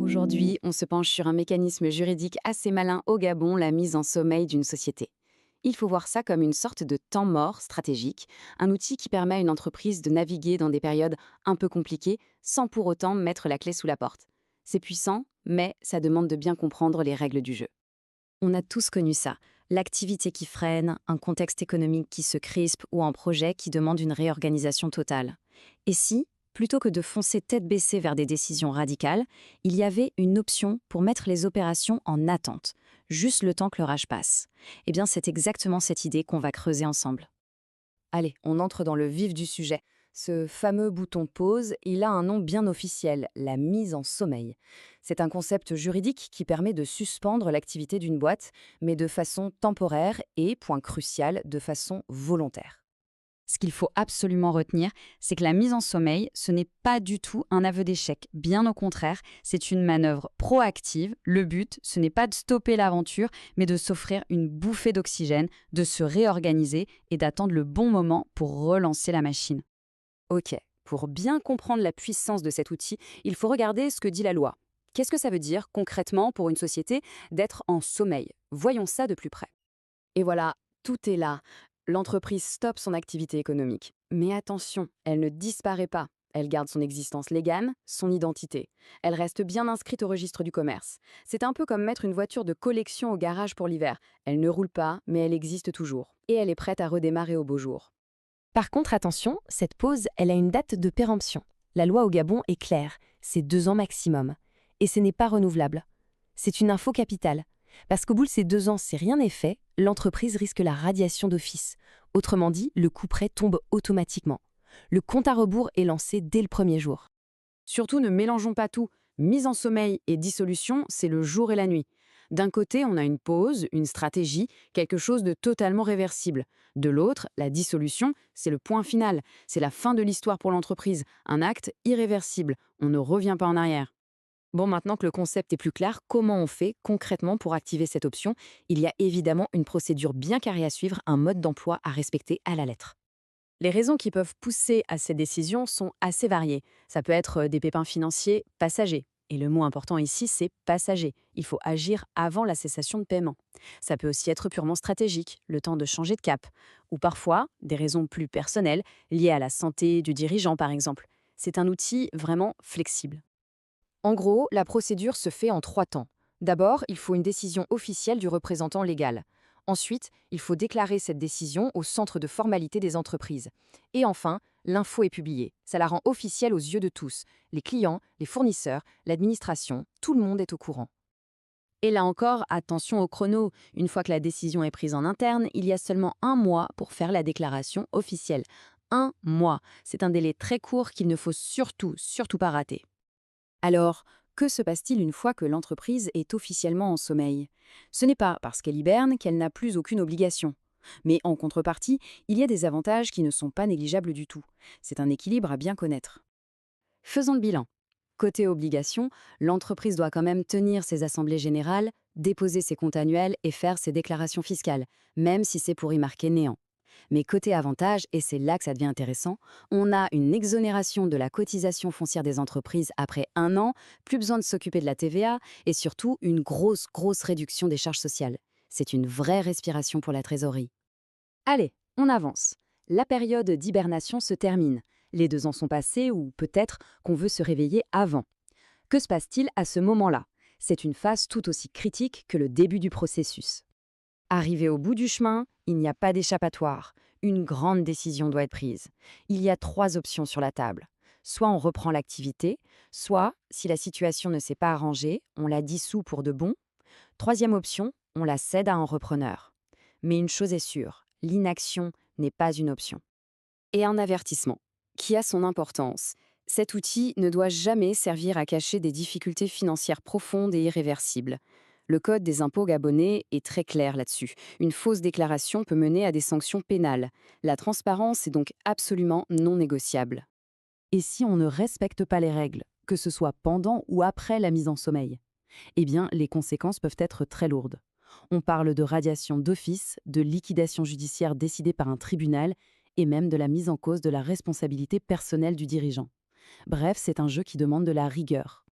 Aujourd'hui, on se penche sur un mécanisme juridique assez malin au Gabon, la mise en sommeil d'une société. Il faut voir ça comme une sorte de temps mort stratégique, un outil qui permet à une entreprise de naviguer dans des périodes un peu compliquées sans pour autant mettre la clé sous la porte. C'est puissant, mais ça demande de bien comprendre les règles du jeu. On a tous connu ça. L'activité qui freine, un contexte économique qui se crispe ou un projet qui demande une réorganisation totale. Et si, plutôt que de foncer tête baissée vers des décisions radicales, il y avait une option pour mettre les opérations en attente, juste le temps que l'orage passe? Eh bien, c'est exactement cette idée qu'on va creuser ensemble. Allez, on entre dans le vif du sujet. Ce fameux bouton pause, il a un nom bien officiel, la mise en sommeil. C'est un concept juridique qui permet de suspendre l'activité d'une boîte, mais de façon temporaire et, point crucial, de façon volontaire. Ce qu'il faut absolument retenir, c'est que la mise en sommeil, ce n'est pas du tout un aveu d'échec. Bien au contraire, c'est une manœuvre proactive. Le but, ce n'est pas de stopper l'aventure, mais de s'offrir une bouffée d'oxygène, de se réorganiser et d'attendre le bon moment pour relancer la machine. Ok, pour bien comprendre la puissance de cet outil, il faut regarder ce que dit la loi. Qu'est-ce que ça veut dire concrètement pour une société d'être en sommeil? Voyons ça de plus près. Et voilà, tout est là. L'entreprise stoppe son activité économique. Mais attention, elle ne disparaît pas. Elle garde son existence légale, son identité. Elle reste bien inscrite au registre du commerce. C'est un peu comme mettre une voiture de collection au garage pour l'hiver. Elle ne roule pas, mais elle existe toujours. Et elle est prête à redémarrer au beau jour. Par contre, attention, cette pause, elle a une date de péremption. La loi au Gabon est claire, c'est 2 ans maximum. Et ce n'est pas renouvelable. C'est une info capitale. Parce qu'au bout de ces 2 ans, si rien n'est fait, l'entreprise risque la radiation d'office. Autrement dit, le coup près tombe automatiquement. Le compte à rebours est lancé dès le premier jour. Surtout, ne mélangeons pas tout. Mise en sommeil et dissolution, c'est le jour et la nuit. D'un côté, on a une pause, une stratégie, quelque chose de totalement réversible. De l'autre, la dissolution, c'est le point final. C'est la fin de l'histoire pour l'entreprise, un acte irréversible. On ne revient pas en arrière. Bon, maintenant que le concept est plus clair, comment on fait concrètement pour activer cette option? Il y a évidemment une procédure bien carrée à suivre, un mode d'emploi à respecter à la lettre. Les raisons qui peuvent pousser à cette décision sont assez variées. Ça peut être des pépins financiers passagers. Et le mot important ici, c'est passager. Il faut agir avant la cessation de paiement. Ça peut aussi être purement stratégique, le temps de changer de cap. Ou parfois, des raisons plus personnelles, liées à la santé du dirigeant par exemple. C'est un outil vraiment flexible. En gros, la procédure se fait en 3 temps. D'abord, il faut une décision officielle du représentant légal. Ensuite, il faut déclarer cette décision au centre de formalité des entreprises. Et enfin, l'info est publiée. Ça la rend officielle aux yeux de tous. Les clients, les fournisseurs, l'administration, tout le monde est au courant. Et là encore, attention au chrono. Une fois que la décision est prise en interne, il y a seulement 1 mois pour faire la déclaration officielle. 1 mois. C'est un délai très court qu'il ne faut surtout pas rater. Alors, que se passe-t-il une fois que l'entreprise est officiellement en sommeil? Ce n'est pas parce qu'elle hiberne qu'elle n'a plus aucune obligation. Mais en contrepartie, il y a des avantages qui ne sont pas négligeables du tout. C'est un équilibre à bien connaître. Faisons le bilan. Côté obligation, l'entreprise doit quand même tenir ses assemblées générales, déposer ses comptes annuels et faire ses déclarations fiscales, même si c'est pour y marquer néant. Mais côté avantage, et c'est là que ça devient intéressant, on a une exonération de la cotisation foncière des entreprises après 1 an, plus besoin de s'occuper de la TVA et surtout une grosse réduction des charges sociales. C'est une vraie respiration pour la trésorerie. Allez, on avance. La période d'hibernation se termine. Les 2 ans sont passés ou peut-être qu'on veut se réveiller avant. Que se passe-t-il à ce moment-là? C'est une phase tout aussi critique que le début du processus. Arrivé au bout du chemin, il n'y a pas d'échappatoire. Une grande décision doit être prise. Il y a 3 options sur la table. Soit on reprend l'activité, soit, si la situation ne s'est pas arrangée, on la dissout pour de bon. Troisième option, on la cède à un repreneur. Mais une chose est sûre, l'inaction n'est pas une option. Et un avertissement, qui a son importance. Cet outil ne doit jamais servir à cacher des difficultés financières profondes et irréversibles. Le code des impôts gabonais est très clair là-dessus. Une fausse déclaration peut mener à des sanctions pénales. La transparence est donc absolument non négociable. Et si on ne respecte pas les règles, que ce soit pendant ou après la mise en sommeil? Eh bien, les conséquences peuvent être très lourdes. On parle de radiation d'office, de liquidation judiciaire décidée par un tribunal et même de la mise en cause de la responsabilité personnelle du dirigeant. Bref, c'est un jeu qui demande de la rigueur.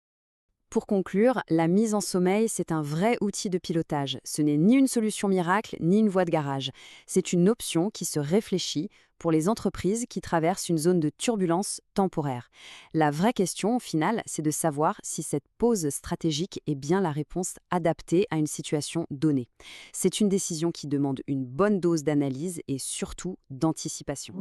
Pour conclure, la mise en sommeil, c'est un vrai outil de pilotage. Ce n'est ni une solution miracle, ni une voie de garage. C'est une option qui se réfléchit pour les entreprises qui traversent une zone de turbulence temporaire. La vraie question, au final, c'est de savoir si cette pause stratégique est bien la réponse adaptée à une situation donnée. C'est une décision qui demande une bonne dose d'analyse et surtout d'anticipation.